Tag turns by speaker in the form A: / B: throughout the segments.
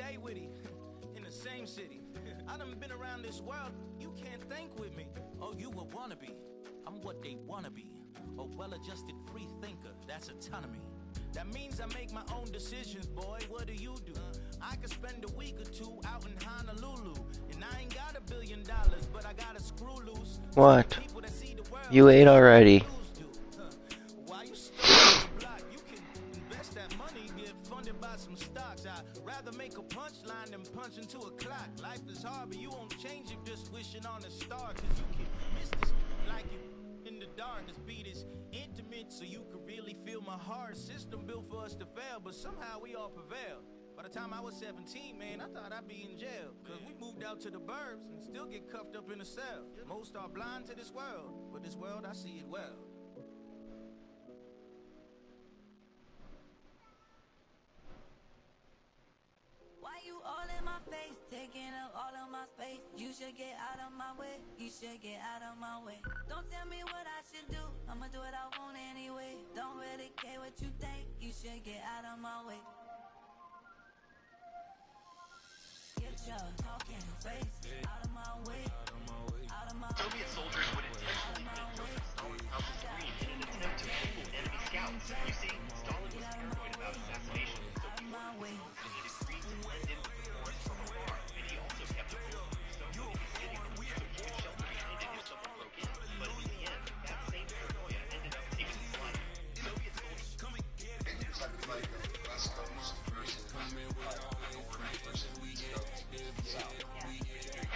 A: day with him in the same city. I done been around this world. You can't think with me. Oh, you a wannabe. I'm what they wanna be. A well-adjusted free thinker. That's autonomy. That means I make my own decisions, boy. What do you do? I could spend a week or two out in Honolulu, and I ain't got $1 billion, but I got a screw loose.
B: What? You ate already.
A: While you stuck on the block, you can invest that money, get funded by some stocks. I'd rather make a punchline than punch into a clock. Life is hard, but you won't change it just wishing on a star, cause you can miss this like you in the dark. This beat is intimate, so you can really feel my heart. System built for us to fail, but somehow we all prevail. By the time I was 17, man, I thought I'd be in jail. Cause we moved out to the burbs and still get cuffed up in a cell. Most are blind to this world, but this world, I see it well.
C: Why you all in my face, taking up all of my space? You should get out of my way, you should get out of my way. Don't tell me what I should do, I'ma do what I want anyway. Don't really care what you think, you should get out of my way. Get your talking face out of my way, out of my way.
D: Soviet soldiers would intentionally build Stalin House's green in an attempt to fool enemy scouts. You see, Stalin was paranoid about assassination, so he ordered the green to blend in with the forest from afar. And he also kept a rule so he would be sitting so he could shelter behind it if someone broke in. But in the end, that same paranoia ended up taking his life. Soviet soldiers
E: like the West Coast versus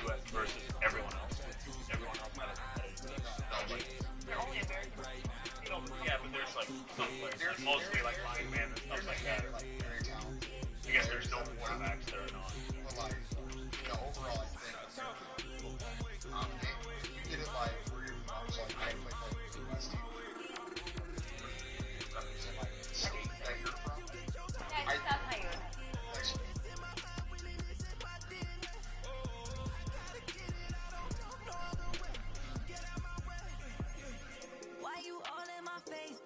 D: U.S. versus everyone else. Everyone else had they're only American. You know, yeah, but there's like some players, mostly like linemen and stuff like that. I guess there's still quarterbacks that are not.
E: But like, you know, overall, I think you did it like where I was like, I played like the West team. Represent like the state that you're from.
F: Yeah, just South High.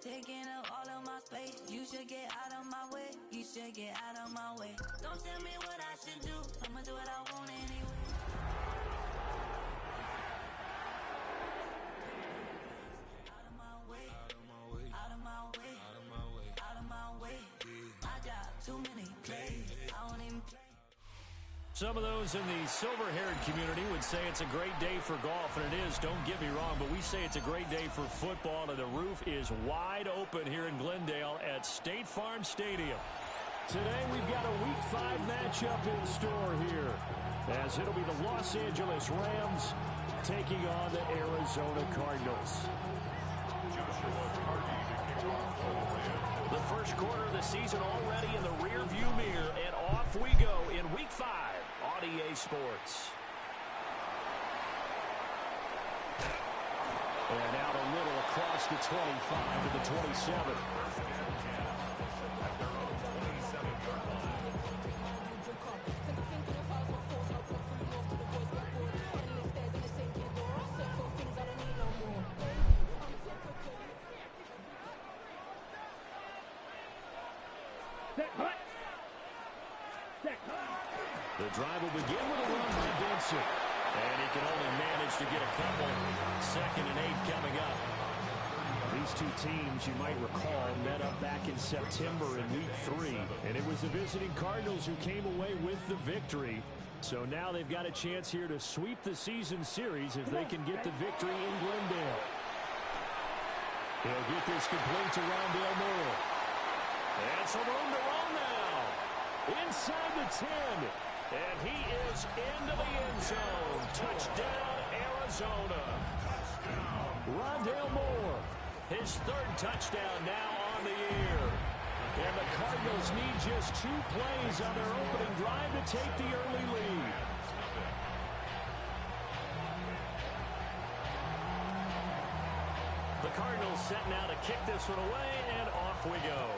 C: Taking up all of my space. You should get out of my way. You should get out of my way. Don't tell me what I should do. I'ma do what I want anyway. Out of my way. Out of my way. Out of my way. I got too many plays. I don't even play.
G: Some of those in the silver-haired community would say it's a great day for golf, and it is, don't get me wrong, but we say it's a great day for football, and the roof is wide open here in Glendale at State Farm Stadium. Today we've got a Week 5 matchup in store here, as it'll be the Los Angeles Rams taking on the Arizona Cardinals. The first quarter of the season already in the rear-view mirror, and off we go in Week 5 on EA Sports. And out a little across the 25 to the 27. The drive will begin with a run by Benson. And he can only manage to get a couple. 2nd and 8 coming up. These two teams, you might recall, met up back in September in Week 3. And it was the visiting Cardinals who came away with the victory. So now they've got a chance here to sweep the season series if they can get the victory in Glendale. He'll get this complete to Rondale Moore. And some room to roll now. Inside the 10. And he is into the end zone. Touchdown, Arizona. Rondale Moore, his 3rd touchdown now on the year. And the Cardinals need just 2 plays on their opening drive to take the early lead. The Cardinals set now to kick this one away, and off we go.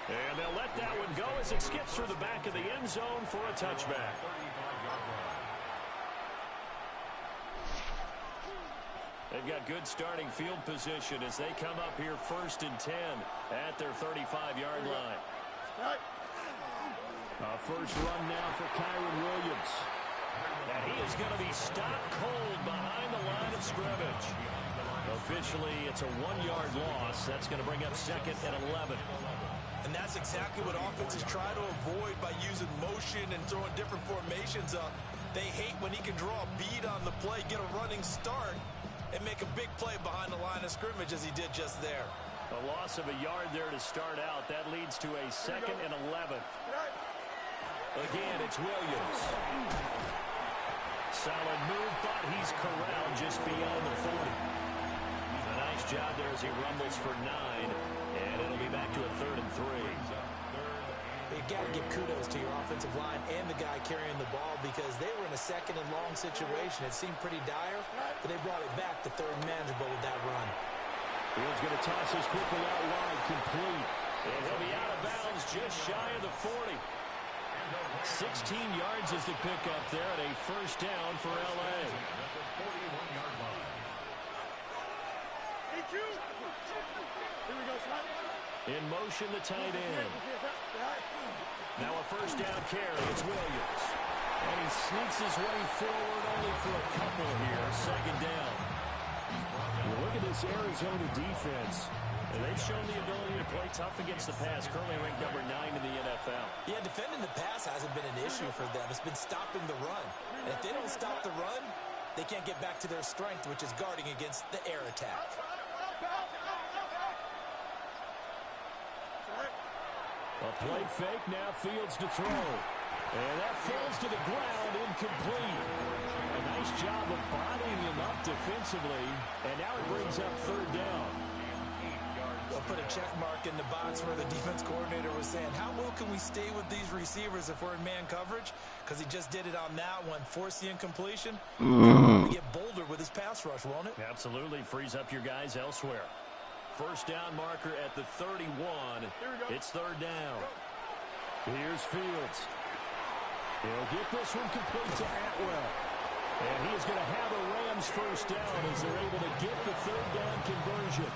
G: And they'll let that one go as it skips through the back of the end zone for a touchback. They've got good starting field position as they come up here 1st and 10 at their 35-yard line. First run now for Kyron Williams. And he is going to be stopped cold behind the line of scrimmage. Officially, it's a 1-yard loss. That's going to bring up 2nd and 11.
H: And that's exactly what offenses try to avoid by using motion and throwing different formations up. They hate when he can draw a bead on the play, get a running start, and make a big play behind the line of scrimmage as he did just there.
G: A loss of a yard there to start out. That leads to a 2nd and 11. Again, it's Williams. Solid move, but he's corralled just beyond the 40. A nice job there as he rumbles for 9, and it'll be back to a 3rd and 3.
H: You got to give kudos to your offensive line and the guy carrying the ball because they were in a 2nd and long situation. It seemed pretty dire, but they brought it back to 3rd and manageable with that run.
G: Fields going to toss this quickly out wide, complete. And he'll be out of bounds just shy of the 40. 16 yards is the pickup there at a first down for L.A. In motion, the tight end. Now a first down carry. It's Williams. And he sneaks his way forward only for a couple here. 2nd down. Well, look at this Arizona defense. And they've shown the ability to play tough against the pass. Currently ranked number 9 in the NFL.
H: Yeah, defending the pass hasn't been an issue for them. It's been stopping the run. And if they don't stop the run, they can't get back to their strength, which is guarding against the air attack.
G: A play fake, now Fields to throw. And that falls to the ground, incomplete. A nice job of bodying him up defensively. And now it brings up 3rd down.
H: I'll put a check mark in the box where the defense coordinator was saying, how well can we stay with these receivers if we're in man coverage? Because he just did it on that one, force the incompletion. He'll get bolder with his pass rush, won't it?
G: Absolutely, frees up your guys elsewhere. First down marker at the 31. It's 3rd down. Here's Fields. He'll get this one complete to Atwell. And he is going to have a Rams first down as they're able to get the 3rd down conversion.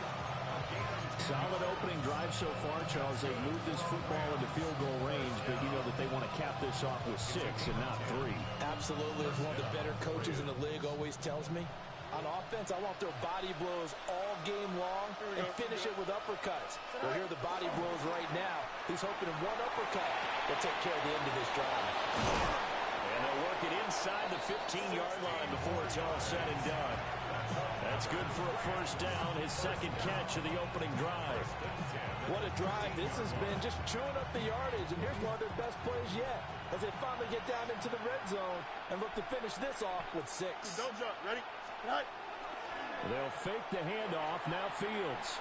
G: Solid opening drive so far, Charles. They've moved this football into field goal range, but you know that they want to cap this off with 6 and not 3.
H: Absolutely. As one of the better coaches in the league always tells me, on offense, I want their body blows all game long and finish it with uppercuts. Well, here are the body blows right now. He's hoping in one uppercut will take care of the end of this drive.
G: And they'll work it inside the 15-yard line before it's all said and done. That's good for a first down, his 2nd catch of the opening drive.
H: What a drive this has been, just chewing up the yardage, and here's one of their best plays yet as they finally get down into the red zone and look to finish this off with 6.
I: Don't jump, ready?
G: They'll fake the handoff, now Fields.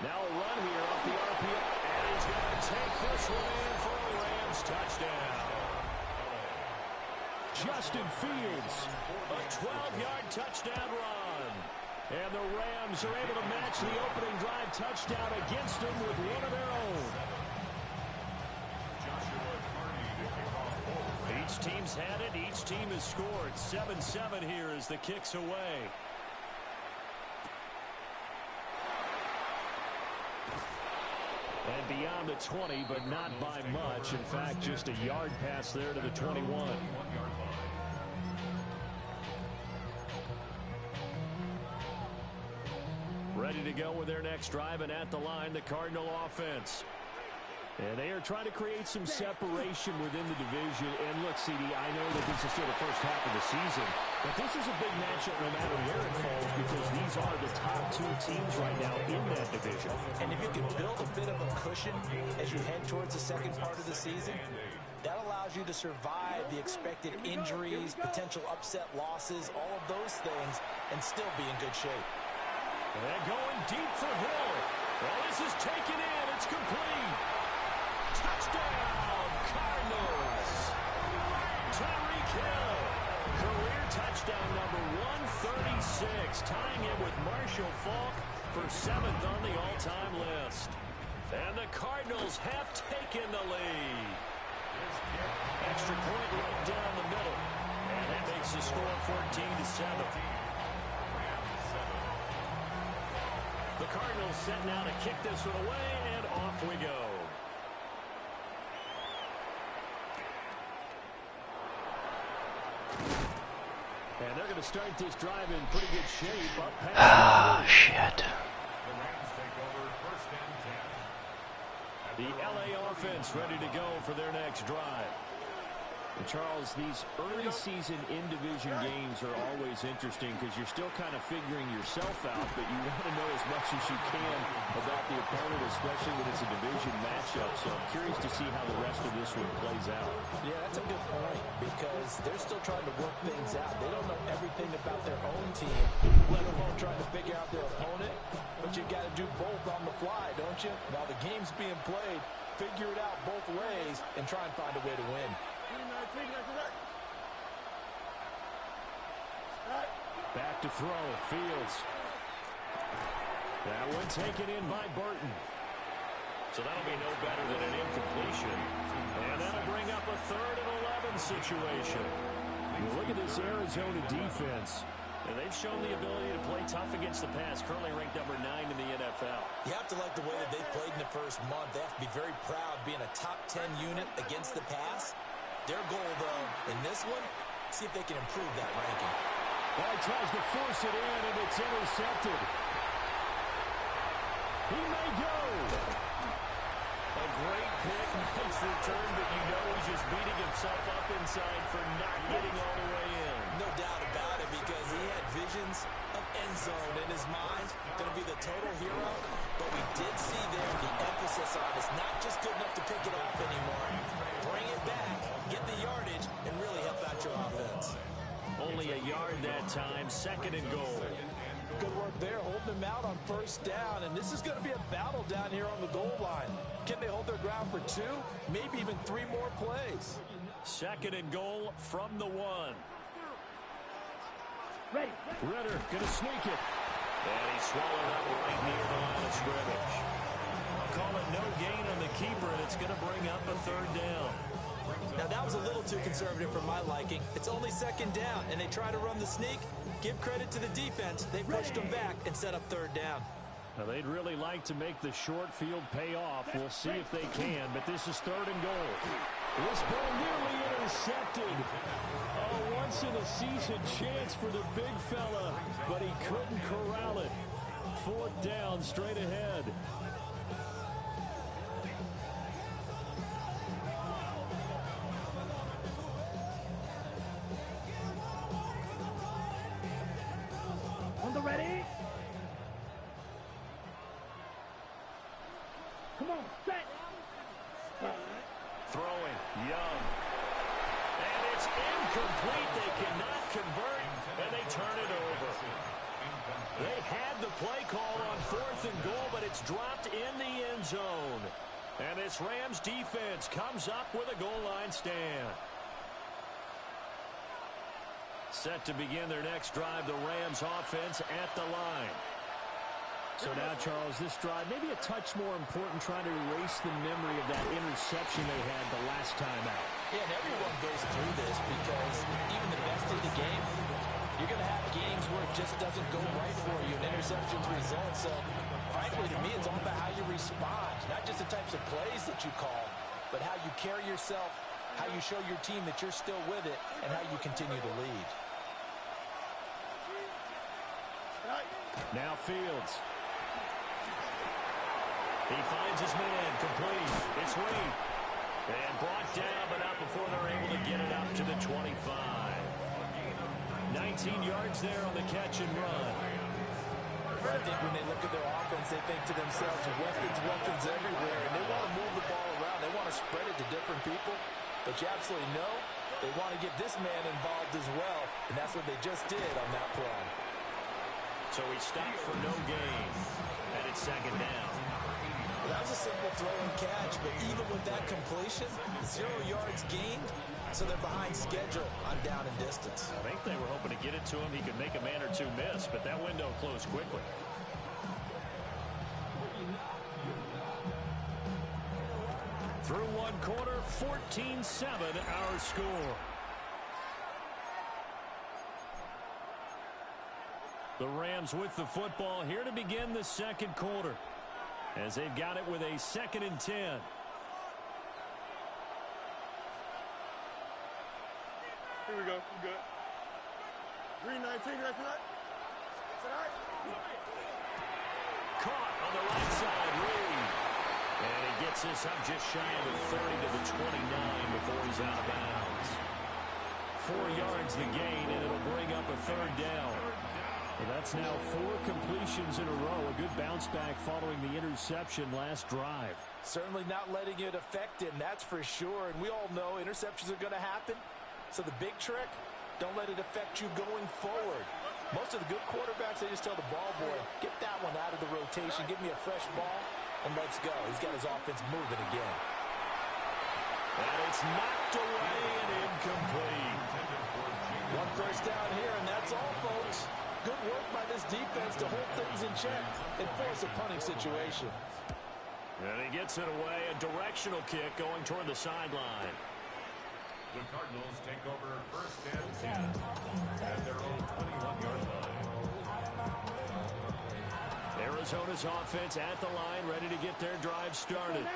G: Now a run here off the RPO, and he's going to take this one in for a Rams touchdown. Justin Fields, a 12-yard touchdown run. And the Rams are able to match the opening drive touchdown against them with one of their own. Each team's had it. Each team has scored. 7-7 here as the kick's away. And beyond the 20, but not by much. In fact, just a yard pass there to the 21. Ready to go with their next drive, and at the line, the Cardinal offense. And they are trying to create some separation within the division. And look, CD, I know that this is still the first half of the season, but this is a big matchup no matter where it falls because these are the top 2 teams right now in that division.
H: And if you can build a bit of a cushion as you head towards the second part of the season, that allows you to survive the expected injuries, potential upset losses, all of those things, and still be in good shape.
G: And going deep for Hill. Well, this is taken in. It's complete. Touchdown, Cardinals. Tyreek Hill. Career touchdown number 136. Tying it with Marshall Faulk for 7th on the all-time list. And the Cardinals have taken the lead. Extra point right down the middle. And that makes the score 14-7. The Cardinals set now to kick this one away, and off we go. And they're going to start this drive in pretty good shape. Up past
B: Ah, shit.
G: the LA offense ready to go for their next drive. And Charles, these early season in-division games are always interesting because you're still kind of figuring yourself out, but you want to know as much as you can about the opponent, especially when it's a division matchup. So I'm curious to see how the rest of this one plays out.
H: Yeah, that's a good point because they're still trying to work things out. They don't know everything about their own team, let alone trying to figure out their opponent. But you got to do both on the fly, don't you? While the game's being played, figure it out both ways and try and find a way to win.
G: Back to throw, Fields. That one taken in by Burton. So that'll be no better than an incompletion. And that'll bring up a 3rd and 11 situation. You look at this Arizona defense, and they've shown the ability to play tough against the pass, currently ranked number 9 in the NFL.
H: You have to like the way that they've played in the first month. They have to be very proud being a top 10 unit against the pass. Their goal, though, in this one, see if they can improve that ranking.
G: Well, he tries to force it in, and it's intercepted. He may go. A great pick, nice return, but you know he's just beating himself up inside for not getting all the way in.
H: No doubt about it, because he had visions of end zone in his mind. Going to be the total hero, but we did see there the emphasis on it's not just good enough to pick it off anymore. Bring it back, get the yardage, and really help out your offense.
G: Only a yard that time, 2nd and goal.
H: Good work there, holding them out on 1st down, and this is going to be a battle down here on the goal line. Can they hold their ground for 2, maybe even 3 more plays?
G: 2nd and goal from the 1. Ritter going to sneak it. And he swallowed up right near the line of scrimmage. I'll call it no gain on the keeper, and it's going to bring up a 3rd down.
H: Now, that was a little too conservative for my liking. It's only 2nd down, and they try to run the sneak. Give credit to the defense. They pushed them back and set up 3rd down.
G: Now, they'd really like to make the short field pay off. We'll see if they can, but this is 3rd and goal. This ball nearly intercepted. A once-in-a-season chance for the big fella, but he couldn't corral it. 4th down, straight ahead.
I: On the ready. Come on, set.
G: Throwing, Young. And it's incomplete. They cannot convert, and they turn it over. They had the play call on 4th and goal, but it's dropped in the end zone. And this Rams defense comes up with a goal line stand. Set to begin their next drive, the Rams offense at the line. So now, Charles, this drive maybe a touch more important, trying to erase the memory of that interception they had the last time out.
H: Yeah, and everyone goes through this because even the best in the game, you're going to have games where it just doesn't go right for you, and interceptions result. So, frankly, to me, it's all about how you respond, not just the types of plays that you call, but how you carry yourself, how you show your team that you're still with it, and how you continue to lead.
G: Now Fields. He finds his man, complete. It's Reed. And brought down, but not before they're able to get it up to the 25. 19 yards there on the catch and run.
H: I think when they look at their offense, they think to themselves, weapons everywhere, and they want to move the ball around. They want to spread it to different people, but you absolutely know they want to get this man involved as well, and that's what they just did on that play.
G: So he stopped for no gain, and it's 2nd down.
H: Well, that was a simple throw and catch, but even with that completion, 0 yards gained, so they're behind schedule on down and distance.
G: I think they were hoping to get it to him. He could make a man or two miss, but that window closed quickly. Through 1 quarter, 14-7 our score. The Rams with the football here to begin the 2nd quarter, as they've got it with a 2nd and 10.
I: Here we go. We good. Green 19, that's right.
G: Caught on the right side, Reed. And he gets this up just shy of the 30 to the 29 before he's out of bounds. 4 yards the gain, and it'll bring up a third down. Well, that's now 4 completions in a row. A good bounce back following the interception last drive.
H: Certainly not letting it affect him, that's for sure. And we all know interceptions are going to happen. So the big trick, don't let it affect you going forward. Most of the good quarterbacks, they just tell the ball boy, get that one out of the rotation, give me a fresh ball, and let's go. He's got his offense moving again.
G: And it's knocked away and incomplete.
H: 1 first down here, and that's all, folks. Good work by this defense to hold things in check and force a punting situation.
G: And he gets it away, a directional kick going toward the sideline.
J: The Cardinals take over first and 10 at their own 21-yard line.
G: Arizona's offense at the line, ready to get their drive started.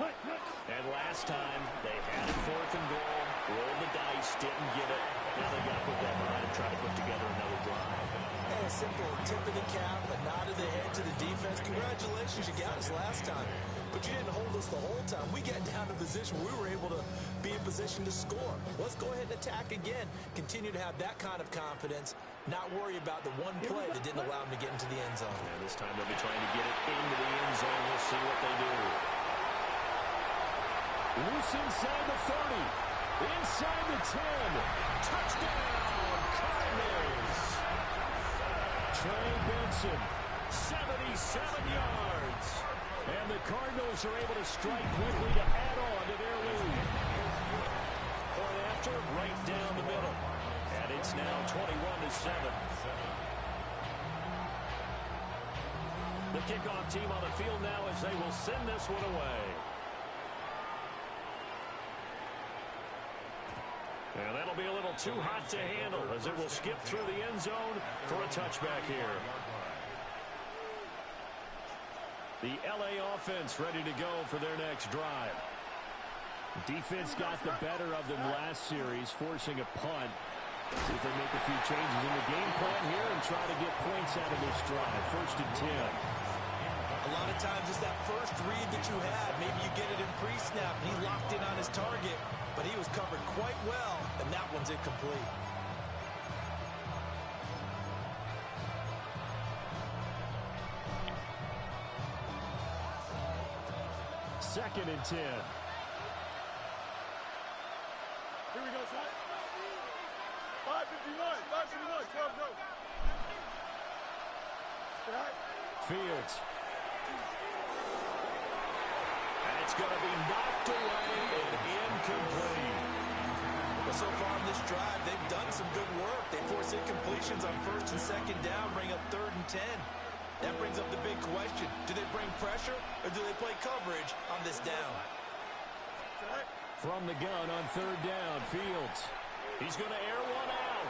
G: And last time, they had it 4th and goal, rolled the dice, didn't get it. Now they got to put that behind and try to put together another drive.
H: Hey, a simple tip of the cap, a nod of the head to the defense. Congratulations, you got us last time. But you didn't hold us the whole time. We got down to position where we were able to be in position to score. Let's go ahead and attack again. Continue to have that kind of confidence. Not worry about the one play that didn't allow them to get into the end zone.
G: And this time they'll be trying to get it into the end zone. We'll see what they do. Loose inside the 30. Inside the 10. Touchdown, Cardinals. Trey Benson, 77 yards. And the Cardinals are able to strike quickly to add on to their lead. Point after, right down the middle. And it's now 21-7. The kickoff team on the field now as they will send this one away. And that'll be a little too hot to handle as it will skip through the end zone for a touchback here. The LA offense ready to go for their next drive. Defense got the better of them last series, forcing a punt. See if they make a few changes in the game plan here and try to get points out of this drive. 1st and 10.
H: A lot of times it's that first read that you had. Maybe you get it in pre-snap and he locked in on his target, but he was covered quite well, and that one's incomplete.
G: 2nd and 10.
I: Here we go, son. 5:51, 12 go.
G: Fields. And it's going to be knocked away and incomplete.
H: Well, so far in this drive, they've done some good work. They force incompletions on 1st and 2nd down, bring up 3rd and 10. That brings up the big question. Do they bring pressure or do they play coverage on this down?
G: From the gun on 3rd down, Fields. He's going to air one out.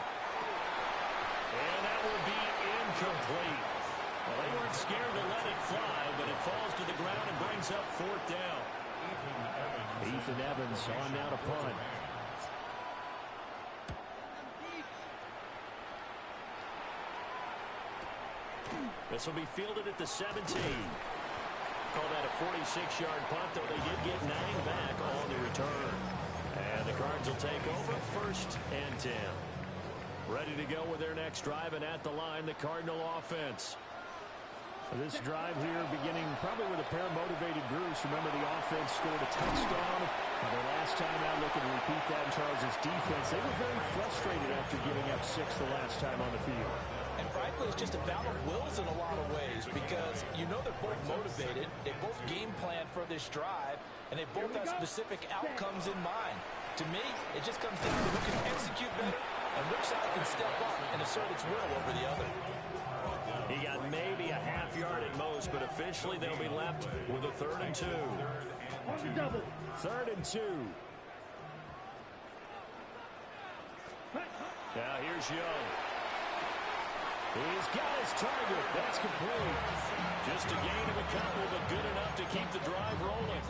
G: And that will be incomplete. Well, they weren't scared to let it fly, but it falls to the ground and brings up 4th down. Ethan Evans on now to punt. This will be fielded at the 17. Call that a 46-yard punt, though they did get 9 back on the return. And the Cards will take over 1st and 10. Ready to go with their next drive, and at the line, the Cardinal offense. This drive here beginning probably with a pair of motivated groups. Remember, the offense scored a touchdown. The last time out, looking to repeat that in Charles' defense. They were very frustrated after giving up 6 the last time on the field.
H: And frankly, it's just a battle of wills in a lot of ways because you know they're both motivated. They both game plan for this drive, and they both have specific outcomes in mind. To me, it just comes down to who can execute better and which side can step up and assert its will over the other.
G: He got maybe a half yard at most, but officially they'll be left with a 3rd and 2. 3rd and 2. Now here's Young. He's got his target. That's complete. Just a gain of a couple, but good enough to keep the drive rolling.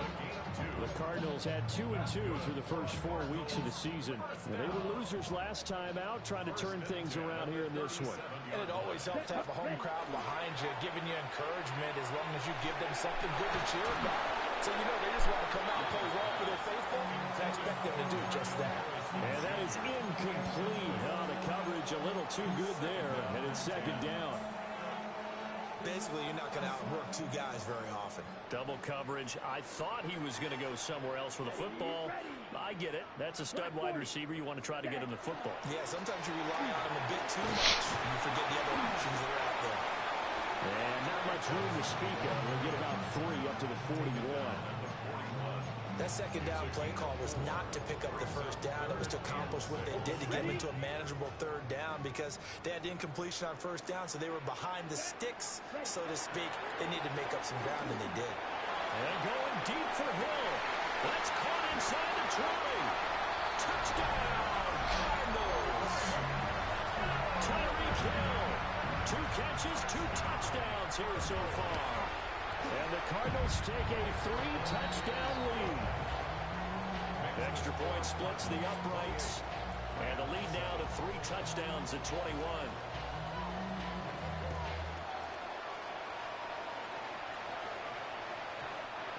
G: The Cardinals had 2-2 through the first 4 weeks of the season. They were losers last time out, trying to turn things around here in this one.
H: And it always helps to have a home crowd behind you, giving you encouragement as long as you give them something good to cheer about. So, they just want to come out and play well for their faithful. I expect them to do just that.
G: And that is incomplete. The coverage a little too good there, and it's second down.
H: Basically, you're not going to outwork two guys very often.
G: Double coverage. I thought he was going to go somewhere else with the football. I get it. That's a stud wide receiver. You want to try to get him the football.
H: Yeah, sometimes you rely on him a bit too much. And you forget the other options that are out there.
G: And not much room to speak of. We'll get about 3 up to the 41.
H: That second down play call was not to pick up the first down. It was to accomplish what they did to get them into a manageable third down because they had incompletion on first down, so they were behind the sticks, so to speak. They needed to make up some ground, and they did.
G: And going deep for Hill. That's caught inside the 20. Touchdown, Cardinals. Tyreek Hill. 2 catches, 2 touchdowns here so far. And the Cardinals take a 3-touchdown lead. Extra point splits the uprights. And the lead now to 3 touchdowns at 21.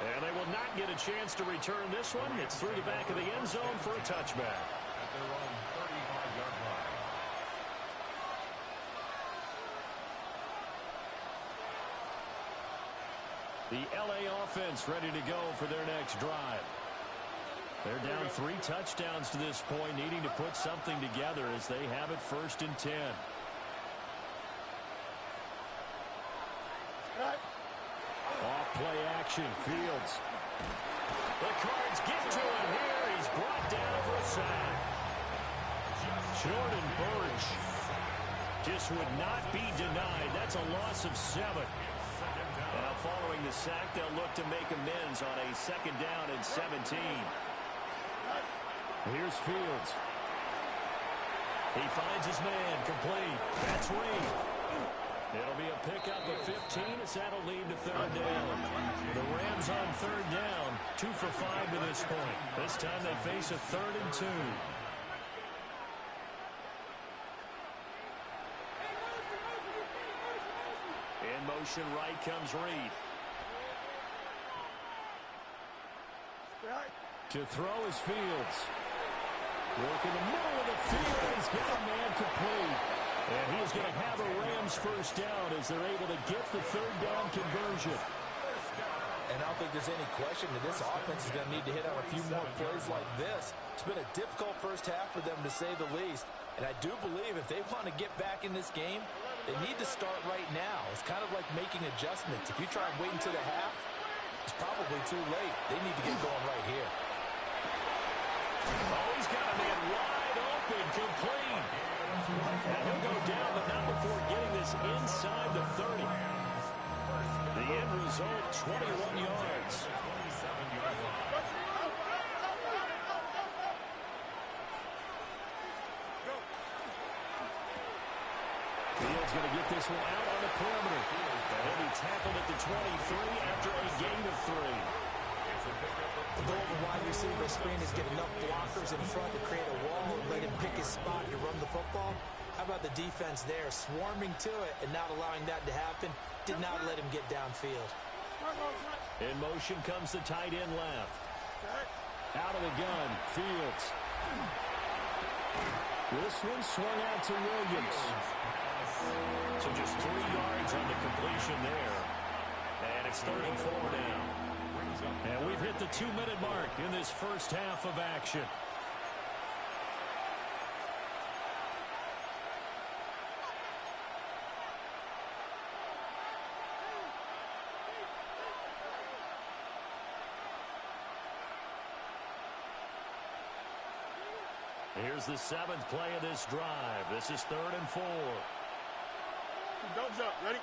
G: And they will not get a chance to return this one. It's through the back of the end zone for a touchback.
J: At their own 35-yard line.
G: The LA offense ready to go for their next drive. They're down 3 touchdowns to this point, needing to put something together as they have it 1st and 10. Off play action, Fields. The Cards get to him here. He's brought down for a sack. Jordan Burch just would not be denied. That's a loss of 7. Now following the sack, they'll look to make amends on a 2nd down and 17. Here's Fields. He finds his man, complete. That's Reed. It'll be a pickup of 15 as that'll lead to 3rd down. The Rams on 3rd down, 2 for 5 to this point. This time they face a 3rd and 2. In motion right comes Reed. To throw is Fields. Work in the middle of the field. He's got a man complete. And he's going to have a Rams 1st down as they're able to get the 3rd down conversion.
H: And I don't think there's any question that this offense is going to need to hit on a few more plays like this. It's been a difficult first half for them, to say the least. And I do believe if they want to get back in this game, they need to start right now. It's kind of like making adjustments. If you try and wait until the half, it's probably too late. They need to get going right here.
G: Oh, he's got a man wide open, complete. And he'll go down, but not before getting this inside the 30. The end result, 21 yards. Fields going to get this one out on the perimeter. And he'll be tackled at the 23 after a gain of 3.
H: The goal of the wide receiver screen is get enough blockers in front to create a wall and let him pick his spot to run the football. How about the defense there, swarming to it and not allowing that to happen? Did not let him get downfield.
G: In motion comes the tight end left. Out of the gun, Fields. This one swung out to Williams. So just 3 yards on the completion there. And it's 3rd and 4 now. And we've hit the 2-minute mark in this first half of action. Here's the 7th play of this drive. This is 3rd and 4.
I: Don't jump. Ready?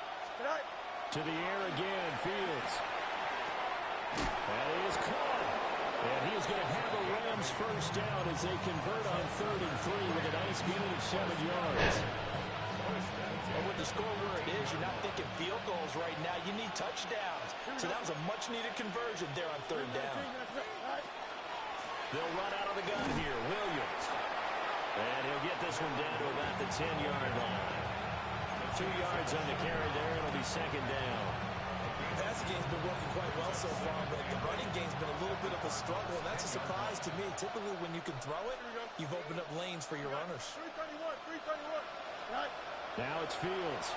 G: To the air again, Fields. And he is caught. And he is going to have a Rams 1st down as they convert on 3rd and 3 with a nice gain of 7 yards.
I: With
H: with the score where it is, you're not thinking field goals right now. You need touchdowns. So that was a much-needed conversion there on third down.
G: They'll run out of the gun here. Williams. And he'll get this one down to about the 10-yard line. 2 yards on the carry there. It'll be second down.
H: The passing game's been working quite well so far, but the running game's been a little bit of a struggle, and that's a surprise to me. Typically, when you can throw it, you've opened up lanes for your runners.
I: 331. Right.
G: Now it's Fields.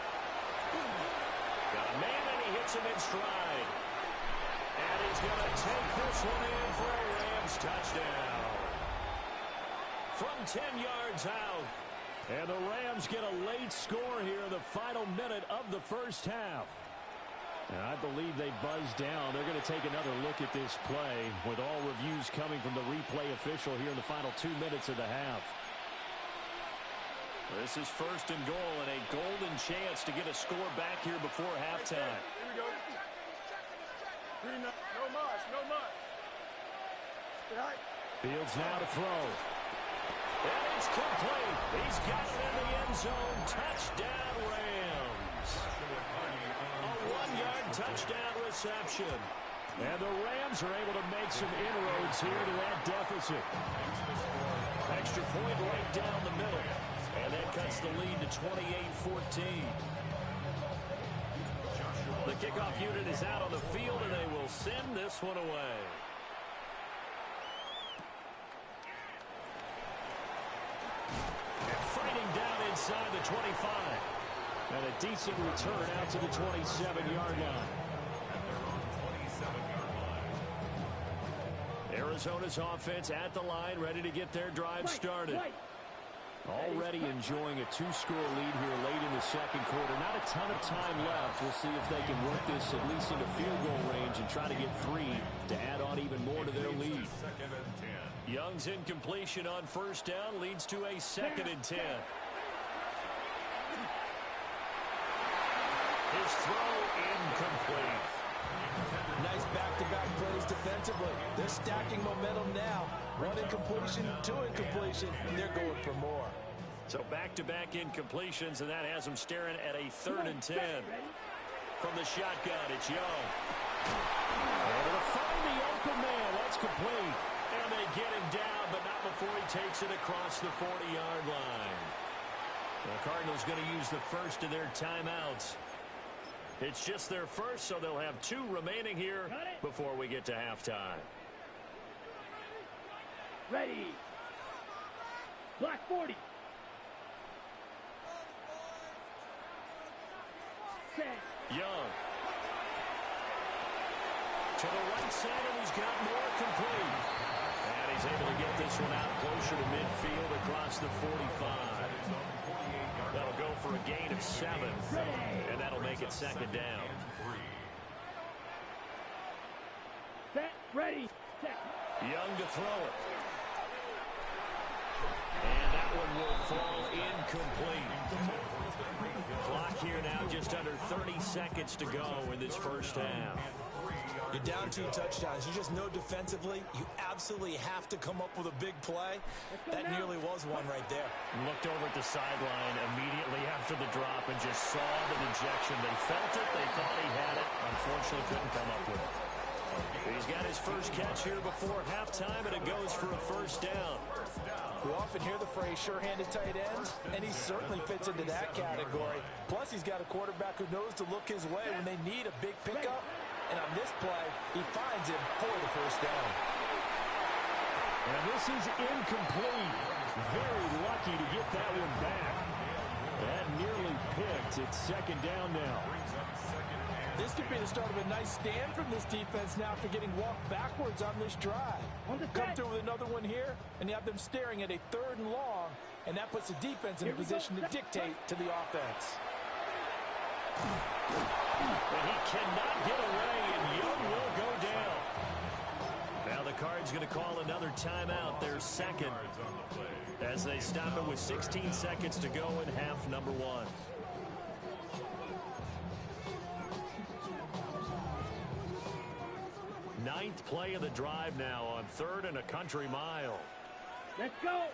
G: Got a man, and he hits him in stride. And he's going to take this one in for a Rams touchdown. From 10 yards out. And the Rams get a late score here in the final minute of the first half. And I believe they buzzed down. They're going to take another look at this play with all reviews coming from the replay official here in the final 2 minutes of the half. This is first and goal and a golden chance to get a score back here before halftime.
I: Here we go. No much. Right.
G: Fields now to throw. And it's complete. He's got it in the end zone. Touchdown, Rams. A 1-yard touchdown reception. And the Rams are able to make some inroads here to that deficit. Extra point right down the middle. And that cuts the lead to 28-14. The kickoff unit is out on the field, and they will send this one away. Fighting down inside the 25. And a decent return out to the 27-yard line. Arizona's offense at the line, ready to get their drive started. Already enjoying a 2-score lead here late in the second quarter. Not a ton of time left. We'll see if they can work this at least into field goal range and try to get 3 to add on even more to their lead. Young's incompletion on first down leads to a 2nd and 10. His throw incomplete.
H: Nice back-to-back plays defensively. They're stacking momentum now. 1 incompletion, 2 incompletion, and they're going for more.
G: So back-to-back incompletions, and that has them staring at a 3rd and 10. From the shotgun, it's Young. Able to find the open man. That's complete. And they get him down, but not before he takes it across the 40-yard line. The Cardinals going to use the first of their timeouts. It's just their first, so they'll have 2 remaining here before we get to halftime.
K: Ready. Block 40. Set.
G: Young. To the right side, and he's got more complete. And he's able to get this one out closer to midfield across the 45. That'll go for a gain of 7. And that'll make it second down.
K: Set. Ready. Set.
G: Young to throw it. And that one will fall incomplete. Clock here now just under 30 seconds to go in this first half.
H: You're down 2 touchdowns. You just know defensively you absolutely have to come up with a big play. That nearly was one right there.
G: Looked over at the sideline immediately after the drop and just saw the dejection. They felt it. They thought he had it. Unfortunately, couldn't come up with it. He's got his first catch here before halftime, and it goes for a first down.
H: We often hear the phrase sure-handed tight ends, and he certainly fits into that category. Plus, he's got a quarterback who knows to look his way when they need a big pickup. And on this play, he finds him for the first down.
G: And this is incomplete. Very lucky to get that one back. That nearly picked. It's second down now.
H: This could be the start of a nice stand from this defense now after getting walked backwards on this drive. Come through with another one here, and you have them staring at a 3rd and long, and that puts the defense in a position to dictate to the offense.
G: And he cannot get away, and Young will go down. Now the Cards going to call another timeout, their second, as they stop it with 16 seconds to go in half number 1. Ninth play of the drive now on 3rd and a country mile.
K: Let's go.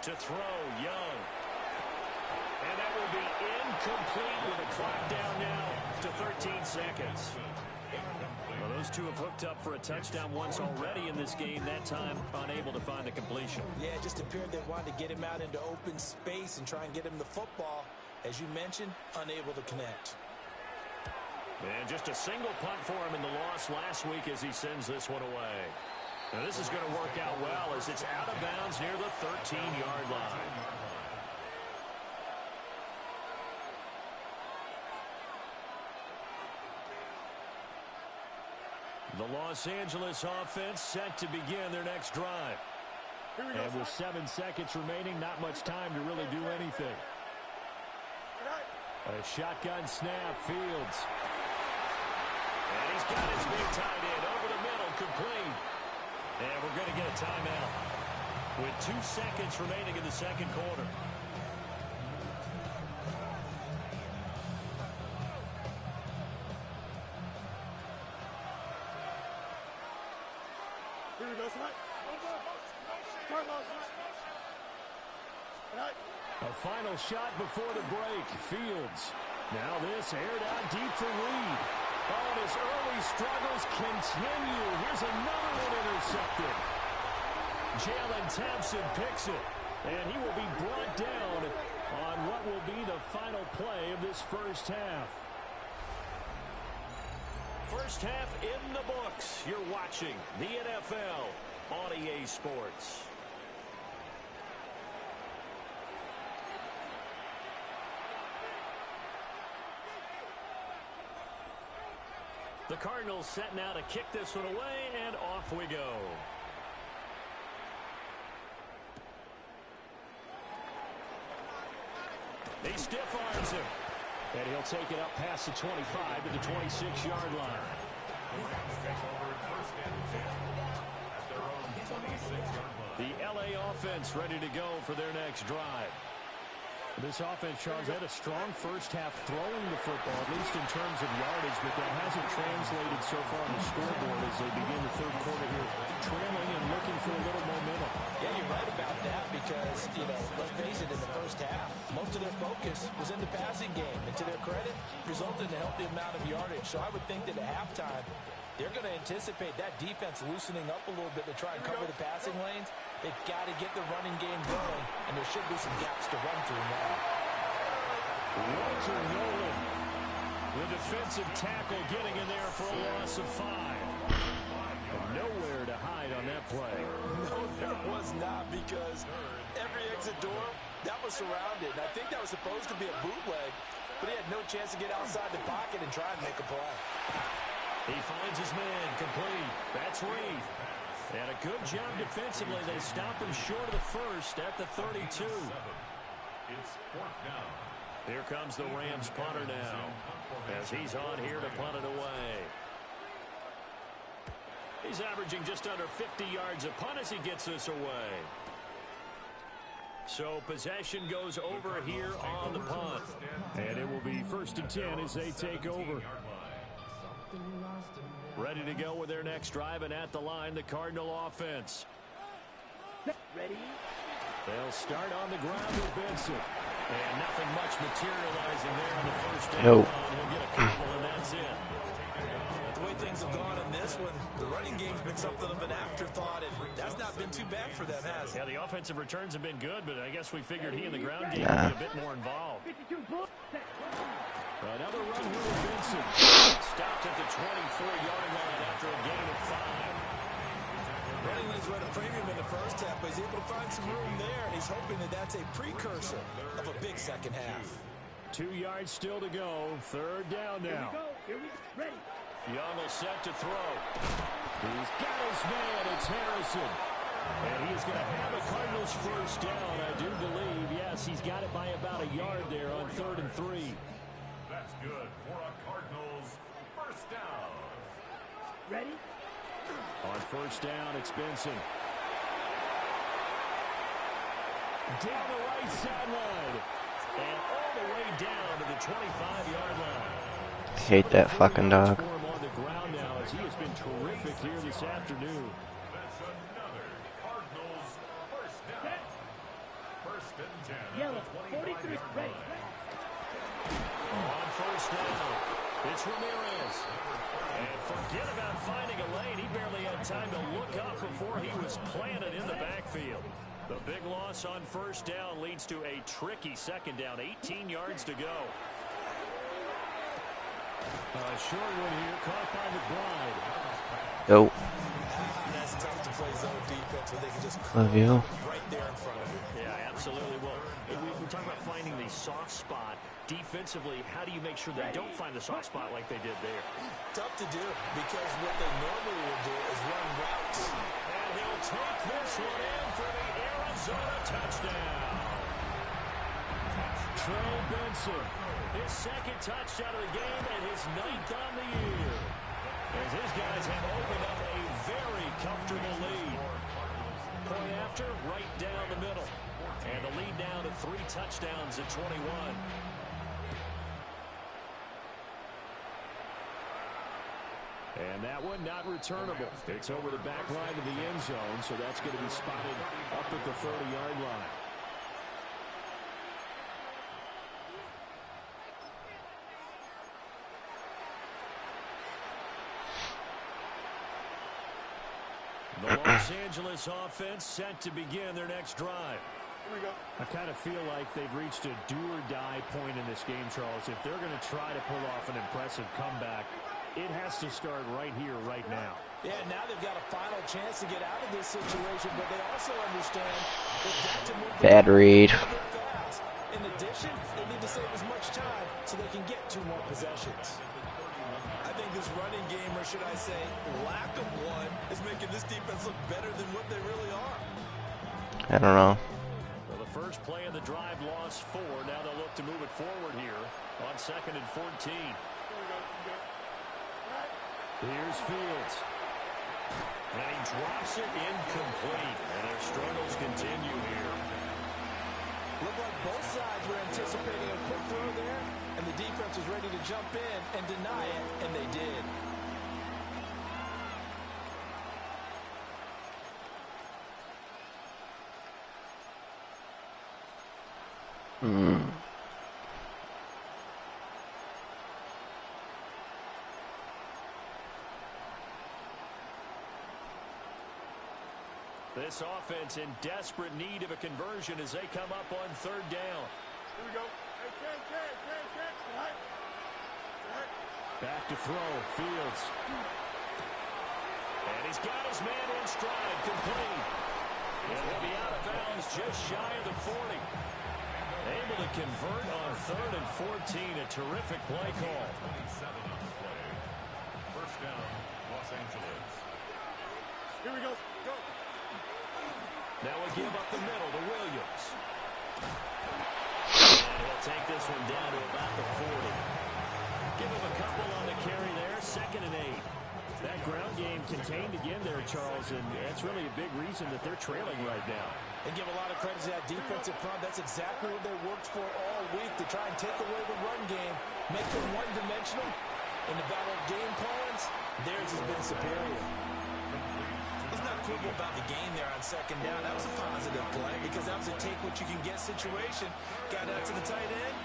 G: To throw, Young. And that will be incomplete with the clock down now to 13 seconds. Well, those two have hooked up for a touchdown once already in this game, that time unable to find the completion.
H: Yeah, it just appeared they wanted to get him out into open space and try and get him the football. As you mentioned, unable to connect.
G: And just a single punt for him in the loss last week as he sends this one away. Now this is going to work out well as it's out of bounds near the 13-yard line. The Los Angeles offense set to begin their next drive. And with 7 seconds remaining, not much time to really do anything. A shotgun snap, Fields. And he's got his big tight end over the middle, complete. And we're going to get a timeout with 2 seconds remaining in the second quarter.
I: Here we go, Snap.
G: A final shot before the break. Fields. Now this aired out deep for Reed. Oh, and his early struggles continue. Here's another one intercepted. Jalen Thompson picks it. And he will be brought down on what will be the final play of this first half. First half in the books. You're watching the NFL on EA Sports. The Cardinals set now to kick this one away, and off we go. He stiff arms him. And he'll take it up past the 25 to the 26-yard line. The LA offense ready to go for their next drive. This offense, Charles, had a strong first half throwing the football, at least in terms of yardage, but that hasn't translated so far on the scoreboard as they begin the third quarter here, trailing and looking for a little momentum.
H: Yeah, you're right about that because, let's face it, in the first half, most of their focus was in the passing game. And to their credit, resulted in a healthy amount of yardage. So I would think that at halftime, they're going to anticipate that defense loosening up a little bit to try and cover the passing lanes. They've got to get the running game going, and there should be some gaps to run through now.
G: Walter Nolan, the defensive tackle, getting in there for a loss of 5. And nowhere to hide on that play.
H: No, there was not, because every exit door, that was surrounded. And I think that was supposed to be a bootleg, but he had no chance to get outside the pocket and try and make a play.
G: He finds his man, complete. That's Reed. And a good job defensively. They stop him short of the first at the 32.
J: It's 4th down.
G: Here comes the Rams punter now, as he's on here to punt it away. He's averaging just under 50 yards a punt as he gets this away. So possession goes over here on the punt. And it will be 1st and 10 as they take over. Ready to go with their next drive, and at the line, the Cardinal offense.
K: Ready?
G: They'll start on the ground with Benson. And nothing much materializing there in the first down.
B: Nope.
G: He'll get a couple, and that's it.
H: The way things have gone in this one, the running game's been something of an afterthought, and that's not been too bad for them, has it?
G: Yeah, the offensive returns have been good, but I guess we figured he in the ground game would be a bit more involved.
K: 52 bull.
G: Another run here with Benson. Stopped at the 24-yard line after a gain of 5.
H: Running lanes were at a premium in the first half, but he's able to find some room there, and he's hoping that that's a precursor of a big second half.
G: 2 yards still to go. 3rd down now.
K: Here we go. Ready.
G: Young will set to throw. He's got his man. It's Harrison. And he is going to have a Cardinals first down, I do believe. Yes, he's got it by about a yard there on 3rd and 3.
J: That's good for a Cardinals first down.
K: Ready?
G: On 1st down, it's Benson. Down the right sideline. And all the way down to the 25-yard line.
B: Hate that fucking dog.
G: For him on the ground now, as he has been terrific here this afternoon.
J: That's another Cardinals first down. First and 10.
K: Yellow, 43, ready.
G: On first down, it's Ramirez. And forget about finding a lane. He barely had time to look up before he was planted in the backfield. The big loss on first down leads to a tricky second down. 18 yards to go. Short one here, caught by McBride.
B: Go.
H: That's tough to play zone defense where they can just
B: Love you.
H: right there in front of you.
G: Yeah, absolutely. Well, we talk about finding the soft spot. Defensively, how do you make sure they don't find the soft spot like they did there?
H: Tough to do because what they normally will do is run routes.
G: And he'll take this one in for the Arizona touchdown. Trey Benson, his second touchdown of the game and his 9th on the year. As his guys have opened up a very comfortable lead. Point after, right down the middle. And the lead down to 3 touchdowns at 21. And that one not returnable. It's over the back line of the end zone, so that's going to be spotted up at the 30-yard line. The Los Angeles offense set to begin their next drive.
I: Here we go.
G: I kind of feel like they've reached a do-or-die point in this game, Charles. If they're going to try to pull off an impressive comeback, it has to start right here, right now.
H: Yeah, now they've got a final chance to get out of this situation, but they also understand that Jackson will
B: Bad read.
H: fast. In addition, they need to save as much time so they can get 2 more possessions. I think this running game, or should I say lack of one, is making this defense look better than what they really are.
B: I don't know.
G: Well, the first play of the drive lost 4. Now they'll look to move it forward here on 2nd and 14. Here's Fields. And he drops it incomplete. And their struggles continue here.
H: Looked like both sides were anticipating a quick throw there, and the defense was ready to jump in and deny it, and they did.
G: This offense in desperate need of a conversion as they come up on 3rd down.
I: Here we go. Hey, Ken. Right.
G: Back to throw, Fields. And he's got his man in stride, complete. And he'll be out of bounds just shy of the 40. Able to convert on 3rd and 14, a terrific play call.
J: 27 on the play. First down, Los Angeles.
I: Here we go. Go.
G: Now we'll give up the middle to Williams. And he'll take this one down to about the 40. Give him a couple on the carry there, 2nd and 8. That ground game contained again there, Charles, and that's really a big reason that they're trailing right now.
H: They give a lot of credit to that defensive front. That's exactly what they worked for all week, to try and take away the run game, make them one-dimensional. In the battle of game plans, theirs has been superior. Let's not quibble about the game there on 2nd down. That was a positive play because that was a take-what-you-can-get situation. Got out to the tight end.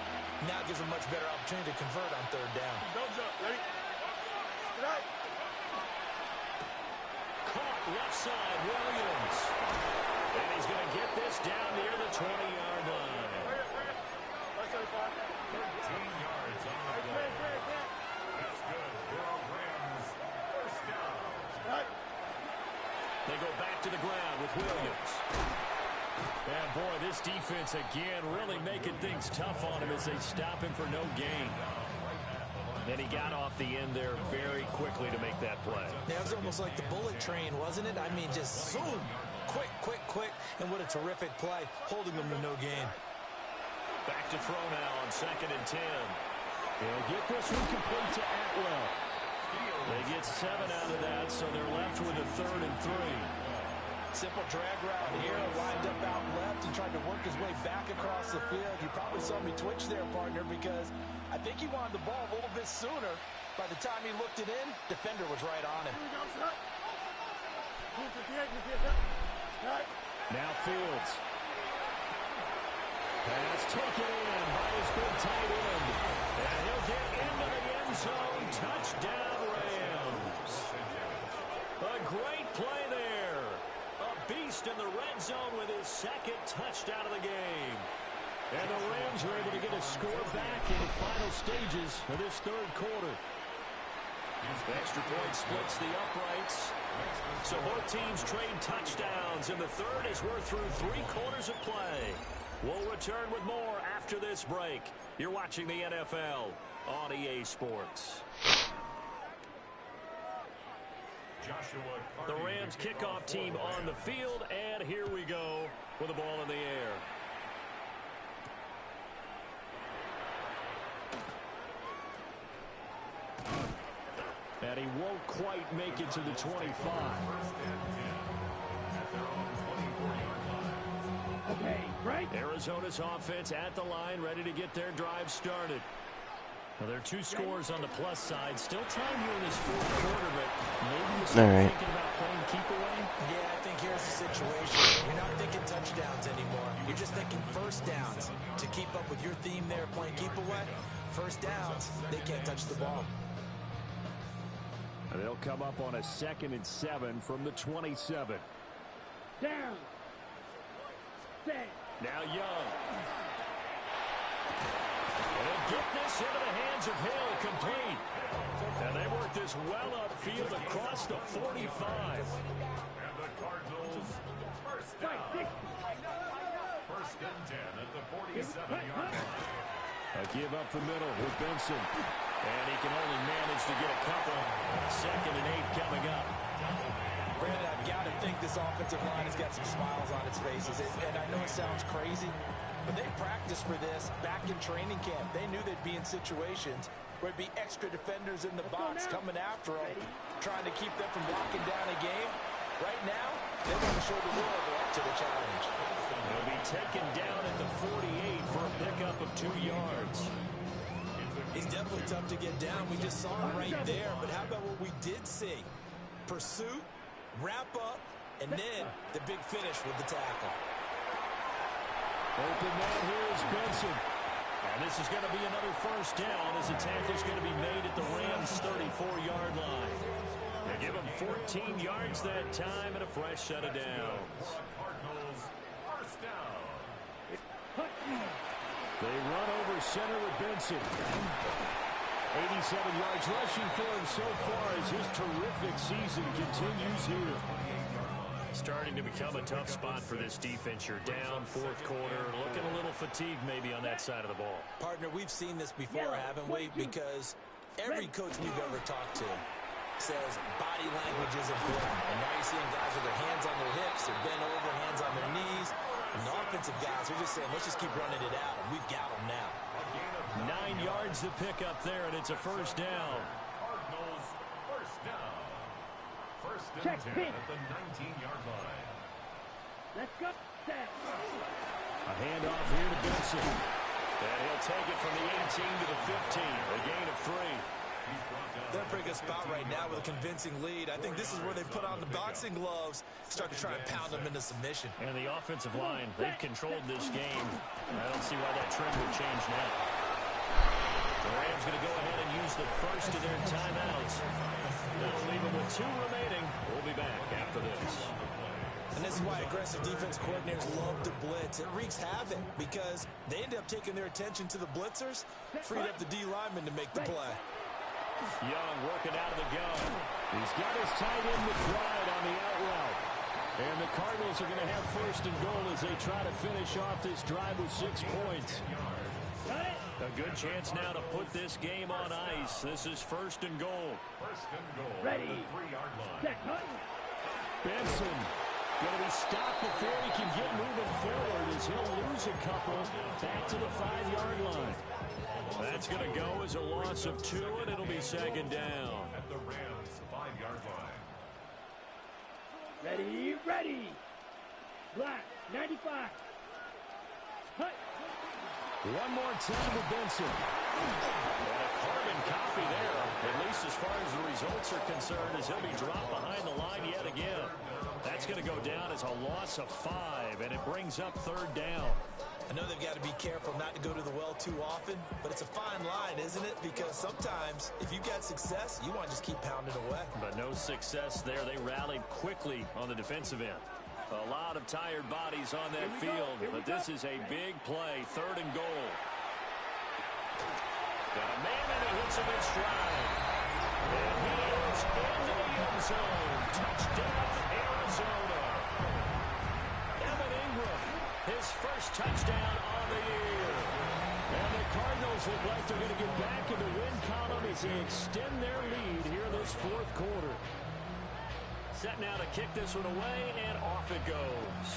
H: Now gives a much better opportunity to convert on 3rd down.
I: Thumbs up. Ready? Get out.
G: Caught left side, Williams. And he's going to get this down near the 20-yard line.
I: Bring it.
J: 13 yards on the play. That's good for our Rams. First down.
I: Right.
G: They go back to the ground with Williams. And boy, this defense again really making things tough on him as they stop him for no gain. Then he got off the end there very quickly to make that play.
H: Yeah, it was almost like the bullet train, wasn't it? I mean, just zoom. Quick. And what a terrific play, holding them to no gain.
G: Back to throw now on 2nd and 10. They'll get this one complete to Atwell. They get 7 out of that, so they're left with a 3rd and 3.
H: Simple drag route here, lined up out left and tried to work his way back across the field. You probably saw me twitch there, partner, because I think he wanted the ball a little bit sooner. By the time he looked it in, defender was right on him.
G: Now Fields. Pass taken in by his big tight end. And he'll get into the end zone. Touchdown, Rams. A great play there. A beast in the red zone with his second touchdown of the game. And the Rams are able to get a score back in the final stages of this third quarter. Extra point splits the uprights. So both teams trade touchdowns in the third as we're through 3 quarters of play. We'll return with more after this break. You're watching the NFL on EA Sports. The Rams kickoff team on the field, and here we go with the ball in the air. And he won't quite make it to the 25.
K: Okay, right.
G: Arizona's offense at the line, ready to get their drive started. Now, there are 2 scores on the plus side. Still time here in this fourth quarter, but maybe you're still thinking about playing keep away?
H: Yeah, I think here's the situation. You're not thinking touchdowns anymore. You're just thinking first downs. To keep up with your theme there, playing keep away, first downs, they can't touch the ball.
G: And they'll come up on a 2nd and 7 from the 27.
K: Down. Set.
G: Now Young. And he'll get this into the hands of Hill, complete. And they work this well upfield across the 45.
J: And the Cardinals first down. First and 10 at the 47-yard line.
G: A give up the middle with Benson. And he can only manage to get a couple. 2nd and 8 coming up.
H: Brandon, I've got to think this offensive line has got some smiles on its faces. And I know it sounds crazy, but they practiced for this back in training camp. They knew they'd be in situations where it'd be extra defenders in the box coming after them, trying to keep them from locking down a game. Right now, they want to show the world they're up to the challenge.
G: He'll be taken down at the 48 for a pickup of 2 yards.
H: He's definitely tough to get down. We just saw him right there. But how about what we did see? Pursuit, wrap up, and then the big finish with the tackle.
G: Open man here is Benson. And this is going to be another first down as the tackle's going to be made at the Rams' 34-yard line. They give him 14 yards that time and a fresh set of downs.
J: Cardinals first down.
G: They run over center with Benson. 87 yards rushing for him so far as his terrific season continues here. Starting to become a tough spot for this defense. You're down fourth quarter, looking a little fatigued maybe on that side of the ball.
H: Partner, we've seen this before, haven't we? Because every coach we've ever talked to says body language is important. And now you're seeing guys with their hands on their hips, they're bent over, hands on their knees. And the offensive guys are just saying, let's just keep running it out. And we've got them now.
G: 9 yards to pick up there, and it's a first down.
J: Cardinals first down. First and 10 at the 19-yard line.
K: Let's go. Set.
G: A handoff here to Benson. And he'll take it from the 18 to the 15. A gain of 3.
H: They're in a pretty good spot right now with a convincing lead. I think this is where they put on the boxing gloves, start to try and pound them into submission.
G: And the offensive line, they've controlled this game. I don't see why that trend would change now. The Rams going to go ahead and use the first of their timeouts. That'll leave them with 2 remaining. We'll be back after this.
H: And this is why aggressive defense coordinators love to blitz. It wreaks havoc because they end up taking their attention to the blitzers, freed up the D lineman to make the play.
G: Young working out of the gun. He's got his tight end McBride on the out route. And the Cardinals are going to have first and goal as they try to finish off this drive with 6 points. A good chance now to put this game on ice. This is first and goal.
J: First and goal.
K: Ready.
J: At the 3-yard line.
K: Set.
G: Benson going to be stopped before he can get moving forward as he'll lose a couple back to the 5-yard line. That's going to go as a loss of 2, and it'll be second down.
J: At the Rams' 5-yard line.
K: Ready, ready. Black, 95. Hut.
G: One more time with Benson. And a carbon copy there, at least as far as the results are concerned, as he'll be dropped behind the line yet again. That's going to go down as a loss of 5, and it brings up third down.
H: I know they've got to be careful not to go to the well too often, but it's a fine line, isn't it? Because sometimes if you got success, you want to just keep pounding away.
G: But no success there. They rallied quickly on the defensive end. A lot of tired bodies on that field, but this is a big play. 3rd and goal. Got a man and he hits him in stride. And he is into the end zone. Touchdown, Arizona. Evan Ingram, his first touchdown on the year. And the Cardinals look like they're going to get back in the win column as they extend their lead here in this 4th quarter. Set now to kick this one away, and off it goes.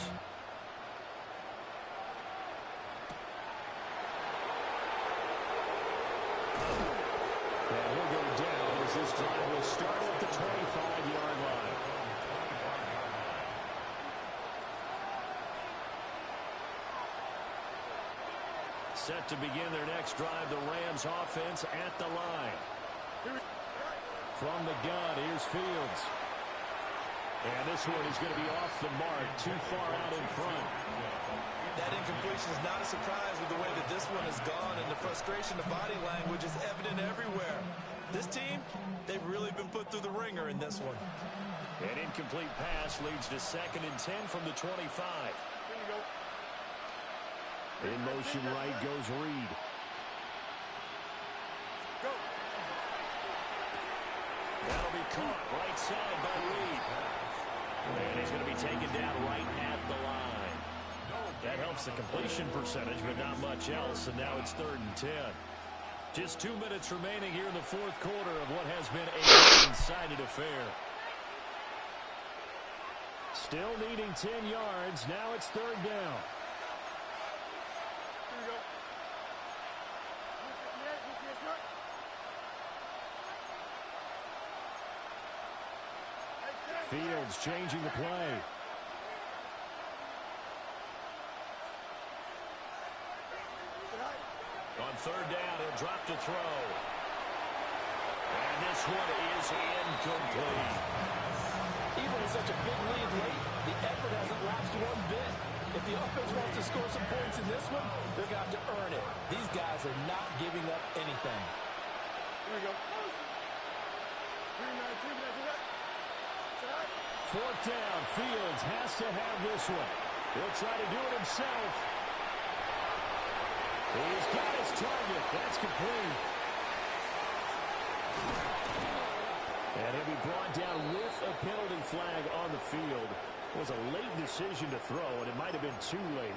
G: And he'll go down as this drive will start at the 25-yard line. Set to begin their next drive, the Rams offense at the line. From the gun, here's Fields. And this one is going to be off the mark, too far out in front.
H: That incompletion is not a surprise with the way that this one has gone, and the frustration of body language is evident everywhere. This team, they've really been put through the ringer in this one.
G: An incomplete pass leads to 2nd and 10 from the 25. In motion right goes Reed. That'll be caught right side by Reed. And he's going to be taken down right at the line. That helps the completion percentage, but not much else, and now it's 3rd and 10. Just 2 minutes remaining here in the 4th quarter of what has been a one-sided affair. Still needing 10 yards. Now it's 3rd down. Fields changing the play. On 3rd down, he'll drop to throw. And this one is incomplete.
H: Even with such a big lead late, the effort hasn't lapsed one bit. If the offense wants to score some points in this one, they're going to have to earn it. These guys are not giving up anything.
I: Here we go.
G: 4th down, Fields has to have this one. He'll try to do it himself. He's got his target. That's complete. And he'll be brought down with a penalty flag on the field. It was a late decision to throw, and it might have been too late.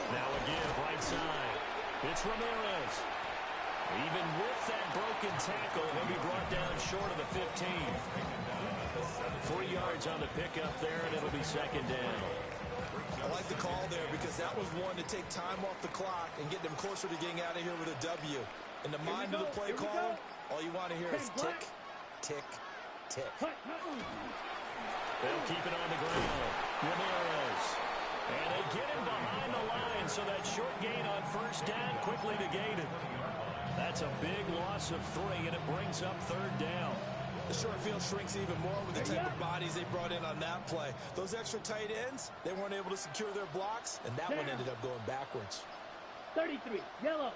G: Now again, right side. It's Ramirez. Even with that broken tackle, he'll be brought down short of the 15. 3 yards on the pickup there, and it'll be 2nd down.
H: I like the call there because that was one to take time off the clock and get them closer to getting out of here with a W. In the mind of the play call, all you want to hear is tick, tick, tick.
G: They'll keep it on the ground. Ramirez. And they get him behind the line, so that short gain on 1st down quickly negated. That's a big loss of 3, and it brings up 3rd down.
H: The short field shrinks even more with the type of bodies they brought in on that play. Those extra tight ends, they weren't able to secure their blocks, and that one ended up going backwards.
K: 33, yellow.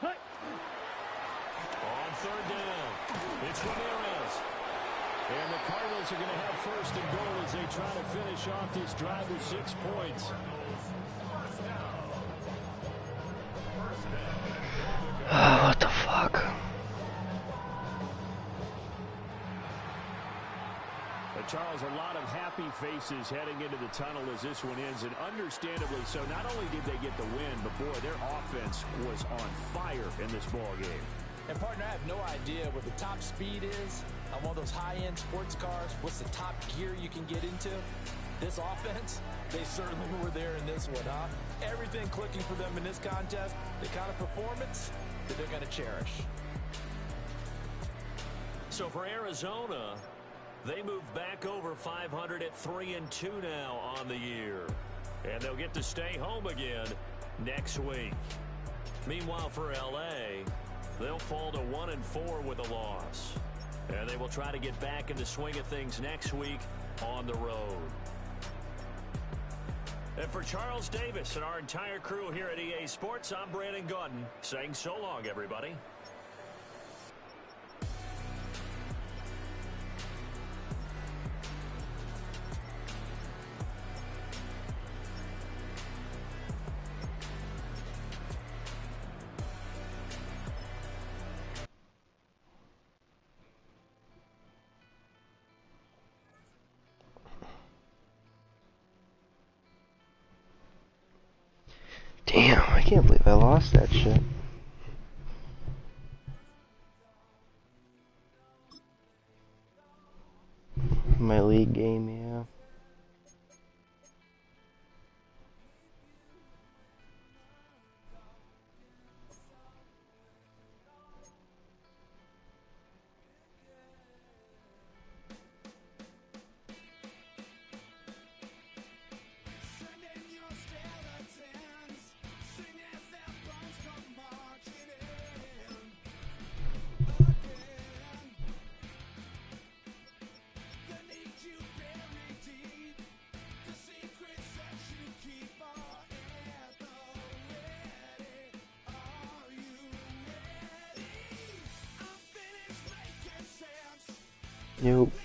K: Hut.
G: On 3rd down, it's Ramirez. And the Cardinals are going to have 1st and goal as they try to finish off this drive with 6 points.
B: What the fuck?
G: But Charles, a lot of happy faces heading into the tunnel as this one ends, and understandably so. Not only did they get the win, but boy, their offense was on fire in this ball game.
H: And partner, I have no idea what the top speed is on one of those high-end sports cars. What's the top gear you can get into? This offense, they certainly were there in this one, huh? Everything clicking for them in this contest, the kind of performance that they're going to cherish.
G: So for Arizona, they move back over 500 at 3-2 now on the year. And they'll get to stay home again next week. Meanwhile, for LA, they'll fall to 1-4 with a loss. And they will try to get back in the swing of things next week on the road. And for Charles Davis and our entire crew here at EA Sports, I'm Brandon Gordon saying so long, everybody.
B: Damn, I can't believe I lost that shit. My league game, yeah. Nope.